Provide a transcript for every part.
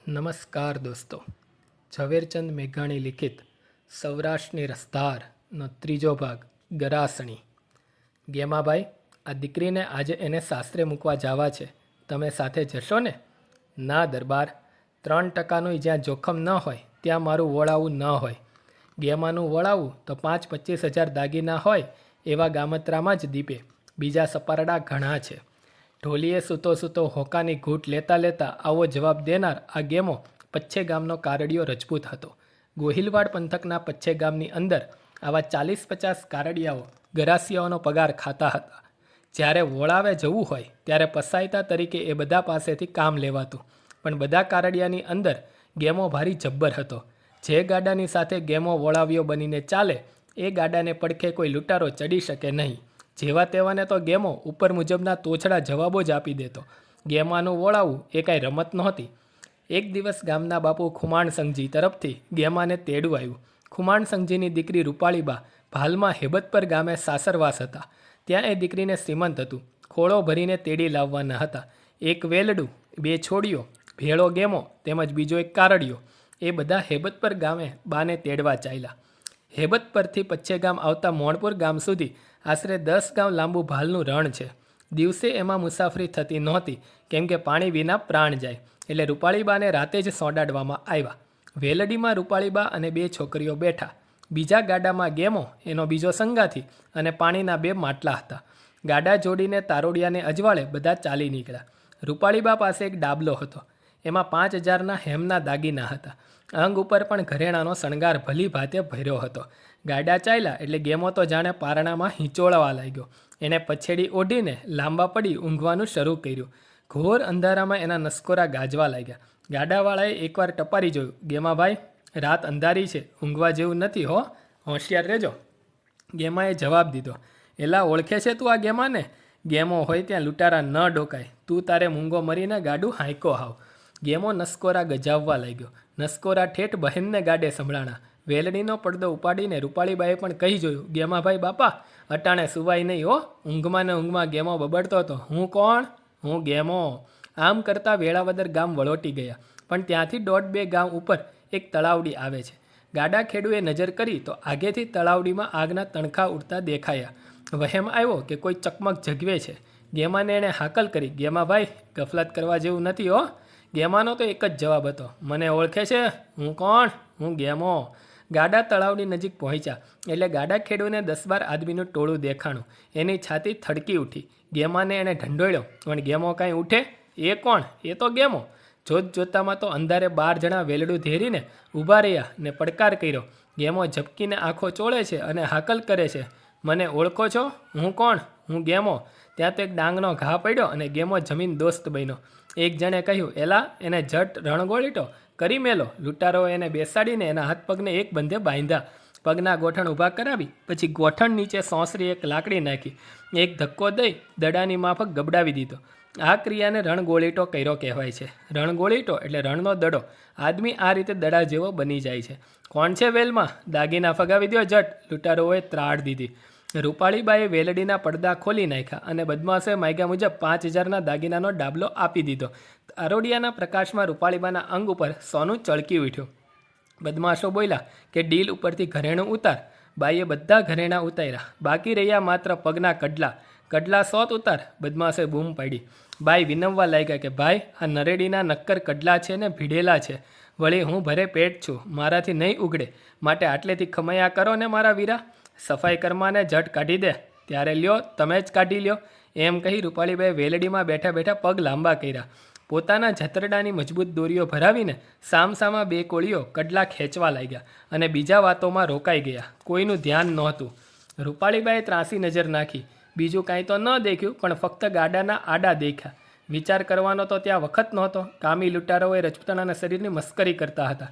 નમસ્કાર દોસ્તો, ઝવેરચંદ મેઘાણી લિખિત સૌરાષ્ટ્રની રસધારનો ત્રીજો ભાગ ગરાસણી. ગેમાભાઈ, આ દીકરીને આજે એને સાસરે મૂકવા જવા છે. તમે સાથે જશો ને? ના દરબાર, 3%નું જ્યાં જોખમ ન હોય ત્યાં મારું વળાવું ન હોય. ગેમાનું વળાવું તો 5-25 હજાર દાગીના હોય એવા ગામત્રામાં જ દીપે. બીજા સપારડા ઘણા છે. ઢોલીએ સૂતો સૂતો હોકાની ઘૂંટ લેતા લેતા આવો જવાબ દેનાર આ ગેમો પચ્છે ગામનો કારડિયો રજપૂત હતો. ગોહિલવાડ પંથકના પચ્છે ગામની અંદર આવા 40-50 કારડિયાઓ ગરાસિયાઓનો પગાર ખાતા હતા. જ્યારે વોળાવે જવું હોય ત્યારે પસાયતા તરીકે એ બધા પાસેથી કામ લેવાતું. પણ બધા કારડિયાની અંદર ગેમો ભારી જબ્બર હતો. જે ગાડાની સાથે ગેમો વોળાવ્યો બનીને ચાલે એ ગાડાને પડખે કોઈ લૂંટારો ચડી શકે નહીં. જેવા તેવાને તો ગેમો ઉપર મુજબના તોછડા જવાબો જ આપી દેતો. ગેમાનું વોળાવું એ કાંઈ રમત નહોતી. એક દિવસ ગામના બાપુ ખુમાણસંઘજી તરફથી ગેમાને તેડું આવ્યું. ખુમાણસંઘજીની દીકરી રૂપાળીબા ભાલમાં હેબતપર ગામે સાસરવાસ હતા. ત્યાં એ દીકરીને શ્રીમંત હતું. ખોળો ભરીને તેડી લાવવાના હતા. એક વેલડું, 2 છોડીઓ, ભેળો ગેમો તેમજ બીજો એક કારડિયો, એ બધા હેબતપર ગામે બાને તેડવા ચાલ્યા. હેબતપરથી પચ્છે ગામ આવતા મોણપુર ગામ સુધી આશરે 10 ગામ લાંબુ ભાલનું રણ છે. દિવસે એમાં મુસાફરી થતી નહોતી, કેમ કે પાણી વિના પ્રાણ જાય. એટલે રૂપાળીબાને રાતે જ સોંડાડવામાં આવ્યા. વેલડીમાં રૂપાળીબા અને 2 છોકરીઓ બેઠા. બીજા ગાડામાં ગેમો, એનો બીજો સંગાથી અને પાણીના 2 માટલા હતા. ગાડા જોડીને તારોડિયાને અજવાળે બધા ચાલી નીકળ્યા. રૂપાળીબા પાસે એક ડાબલો હતો. એમાં 5000ના હેમના દાગીના હતા. અંગ ઉપર પણ ઘરેણાનો શણગાર ભલી ભાતે ભર્યો હતો. ગાડા ચાલ્યા એટલે ગેમો તો જાણે પારણામાં હિંચોળવા લાગ્યો. એને પછેડી ઓઢીને લાંબા પડી ઊંઘવાનું શરૂ કર્યું. ઘોર અંધારામાં એના નસકોરા ગાજવા લાગ્યા. ગાડાવાળાએ એકવાર ટપારી જોયું. ગેમાભાઈ, રાત અંધારી છે, ઊંઘવા જેવું નથી હો, હોશિયાર રહેજો. ગેમાએ જવાબ દીધો, એલા ઓળખે છે તું આ ગેમાને? ગેમો હોય ત્યાં લૂંટારા ન ડોકાય. તું તારે મૂંગો મરીને ગાડું હાંકો હાવ. ગેમો નસકોરા ગજાવવા લાગ્યો. નસકોરા ઠેઠ બહેનને ગાડે સંભળાણા. વેલડીનો પડદો ઉપાડીને રૂપાળીબાએ પણ કહી જોયું, ગેમાભાઈ બાપા, અટાણે સુવાય નહીં હો. ઊંઘમાં ને ઊંઘમાં ગેમો બબડતો હતો, હું કોણ? હું ગેમો. આમ કરતાં વેળાવદર ગામ વળોટી ગયા. પણ ત્યાંથી 1.5-2 ગામ ઉપર એક તળાવડી આવે છે. ગાડા ખેડૂએ નજર કરી તો આગેથી તળાવડીમાં આગના તણખા ઉડતા દેખાયા. વહેમ આવ્યો કે કોઈ ચકમક જગવે છે. ગેમાને એણે હાકલ કરી, ગેમાભાઈ, ગફલત કરવા જેવું નથી હો. ગેમાનો તો એક જ જવાબ હતો, મને ઓળખે છે? હું કોણ? હું ગેમો. ગાડા તળાવની નજીક પહોંચ્યા એટલે ગાડા ખેડૂને 10-12 આદમીનું ટોળું દેખાણું. એની છાતી થડકી ઉઠી. ગેમાને એણે ઢંઢોળ્યો, પણ ગેમો કાંઈ ઉઠે? એ કોણ? એ તો ગેમો. જોત જોતામાં તો અંધારે 12 જણા વેલડું ધેરીને ઊભા રહ્યા ને પડકાર કર્યો. ગેમો ઝપકીને આંખો ચોળે છે અને હાકલ કરે છે, મને ઓળખો છો? હું કોણ? હું ગેમો. ત્યાં તો એક ડાંગનો ઘા પડ્યો અને ગેમો જમીન દોસ્ત બન્યો. એક જણે કહ્યું, એલા એને જટ રણગોળીટો કરી મેલો. લૂંટારોએ એને બેસાડીને એના હાથ પગને એક બંધે બાંધ્યા. પગના ગોઠણ ઊભા કરાવી પછી ગોઠણ નીચે સોંસરી એક લાકડી નાખી. એક ધક્કો દઈ દડાની માફક ગબડાવી દીધો. આ ક્રિયાને રણગોળીટો કર્યો કહેવાય છે. રણગોળીટો એટલે રણનો દડો. આદમી આ રીતે દડા જેવો બની જાય છે. કોણ છે વેલમાં? દાગીના ફગાવી દો જટ, લૂંટારોએ ત્રાડ દીધી. રૂપાળીબાએ વેલડીના પડદા ખોલી નાખ્યા અને બદમાશોએ માગ્યા મુજબ 5000ના દાગીનાનો ડાબલો આપી દીધો. તારોડિયાના પ્રકાશમાં રૂપાળીબાના અંગ ઉપર સોનું ચળકી ઉઠ્યું. બદમાશો બોલ્યા કે ડીલ ઉપરથી ઘરેણું ઉતાર. બાઈએ બધા ઘરેણાં ઉતાર્યા. બાકી રહ્યા માત્ર પગના કડલા. કડલા 100 ઉતાર. બદમાશોએ બૂમ પાડી. બાઈ વિનવવા લાગ્યા કે ભાઈ, આ નરેડીના નક્કર કડલા છે ને ભીડેલા છે. વળી હું ભરે પેટ છું, મારાથી નહીં ઉગડે, માટે આટલેથી ખમૈયા કરો ને મારા વીરા. સફાઈ કરમાને જટ કાઢી દે. ત્યારે લ્યો, તમે જ કાઢી લ્યો. એમ કહી રૂપાળીબાએ વેલડીમાં બેઠા બેઠા પગ લાંબા કર્યા. પોતાના જતરડાની મજબૂત દોરીઓ ભરાવીને સામસામા 2 કોળીઓ કડલા ખેંચવા લાગ્યા અને બીજા વાતોમાં રોકાઈ ગયા. કોઈનું ધ્યાન નહોતું. રૂપાળીબાએ ત્રાસી નજર નાખી. બીજું કાંઈ તો ન દેખ્યું, પણ ફક્ત ગાડાના આડા દેખ્યા. વિચાર કરવાનો તો ત્યાં વખત નહોતો. કામી લૂંટારોએ રજપૂતાણાના શરીરની મસ્કરી કરતા હતા.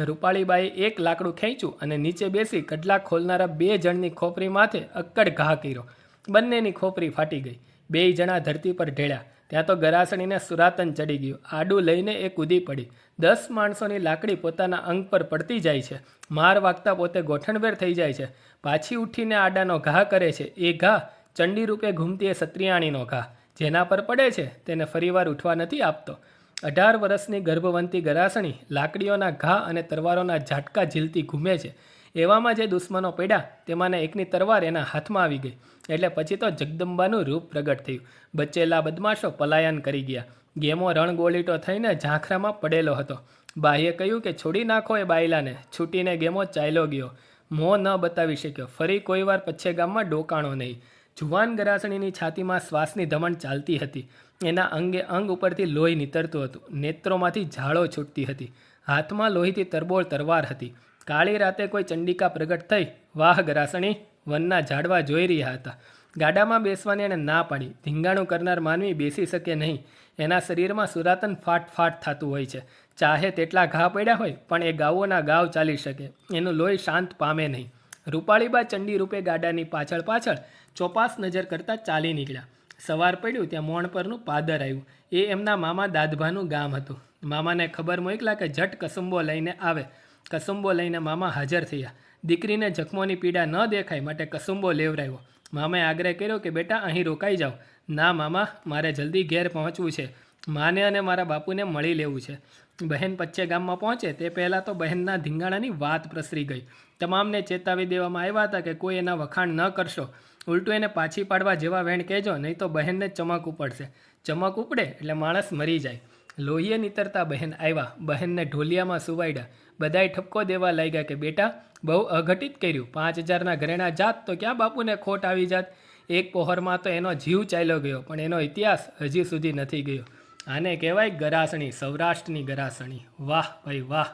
રૂપાળીબાએ એક લાકડું ખેંચ્યું અને નીચે બેસી કડલા ખોલનારા 2 જણની ખોપરી માથે અક્કડ ઘા કર્યો. બંનેની ખોપરી ફાટી ગઈ. 2 જણા ધરતી પર ઢળ્યા. ત્યાં તો ગરાસણીને સુરાતન ચડી ગયું. આડું લઈને એ કૂદી પડી. 10 માણસોની લાકડી પોતાના અંગ પર પડતી જાય છે. માર વાગતા પોતે ગોઠણભેર થઈ જાય છે. પાછી ઉઠીને આડાનો ઘા કરે છે. એ ઘા ચંડી રૂપે ઘૂમતી એ સત્રિયાણીનો ઘા. જેના પર પડે છે તેને ફરીવાર ઉઠવા નથી આપતો. 18 વર્ષની ગર્ભવંતી ગરાસણી લાકડીઓના ઘા અને તરવારોના ઝાટકા ઝીલતી ઘૂમે છે. એવામાં જે દુશ્મનો પડ્યા તેમાંને એકની તરવાર એના હાથમાં આવી ગઈ એટલે પછી તો જગદંબાનું રૂપ પ્રગટ થયું. બચેલા બદમાશો પલાયન કરી ગયા. ગેમો રણગોળીટો થઈને ઝાંખરામાં પડેલો હતો. બાઈએ કહ્યું કે છોડી નાખો એ બાયલાને. છૂટીને ગેમો ચાલ્યો ગયો. મોં ન બતાવી શક્યો. ફરી કોઈ વાર પચ્છે ગામમાં ડોકાણો નહીં. જુવાન ગરાસણીની છાતીમાં શ્વાસની ધમણ ચાલતી હતી. એના અંગે અંગ ઉપરથી લોહી નીતરતું હતું. નેત્રોમાંથી ઝાળો છૂટતી હતી. હાથમાં લોહીથી તરબોળ તરવાર હતી. કાળી રાતે કોઈ ચંડિકા પ્રગટ થઈ. વાહ ગરાસણી! વનના ઝાડવા જોઈ રહ્યા હતા. ગાડામાં બેસવાની એણે ના પાડી. ધીંગાણું કરનાર માનવી બેસી શકે નહીં. એના શરીરમાં સુરાતન ફાટ ફાટ થતું હોય છે. ચાહે તેટલા ઘા પડ્યા હોય પણ એ ગાવોના ગાવ ચાલી શકે. એનું લોહી શાંત પામે નહીં. રૂપાળીબા ચંડી રૂપે ગાડાની પાછળ પાછળ ચોપાસ નજર કરતાં ચાલી નીકળ્યા. સવાર પડ્યું ત્યાં મોણ પરનું પાદર આવ્યું. એ એમના મામા દાદભાનું ગામ હતું. મામાને ખબર મોકલા કે ઝટ કસુંબો લઈને આવે. કસુંબો લઈને મામા હાજર થયા. દીકરીને જખમોની પીડા ન દેખાય માટે કસુંબો લેવરાવ્યો. મામાએ આગ્રહ કર્યો કે બેટા અહીં રોકાઈ જાઓ. ના મામા, મારે જલ્દી ઘેર પહોંચવું છે. માને અને મારા બાપુને મળી લેવું છે. બહેન પચ્ચે ગામમાં પહોંચે તે પહેલાં તો બહેનના ધીંગાણાની વાત પ્રસરી ગઈ. તમામને ચેતાવી દેવામાં આવ્યા હતા કે કોઈ એના વખાણ ન કરશો. ઉલટું એને પાછી પાડવા જેવા વેણ કહેજો, નહીં તો બહેનને ચમક ઉપડશે. ચમક ઉપડે એટલે માણસ મરી જાય. લોહીએ નીતરતા બહેન આવ્યા. બહેનને ઢોલિયામાં સુવાડ્યા. બધાય ઠપકો દેવા લાગ્યા કે બેટા બહુ અઘટિત કર્યું. 5000ના ઘરેણા જાત તો ક્યાં બાપુને ખોટ આવી જાત. એક પહોરમાં તો એનો જીવ ચાલ્યો ગયો પણ એનો ઇતિહાસ હજી સુધી નથી ગયો. આને કહેવાય ગરાસણી, સૌરાષ્ટ્રની ગરાસણી. વાહ ભાઈ વાહ!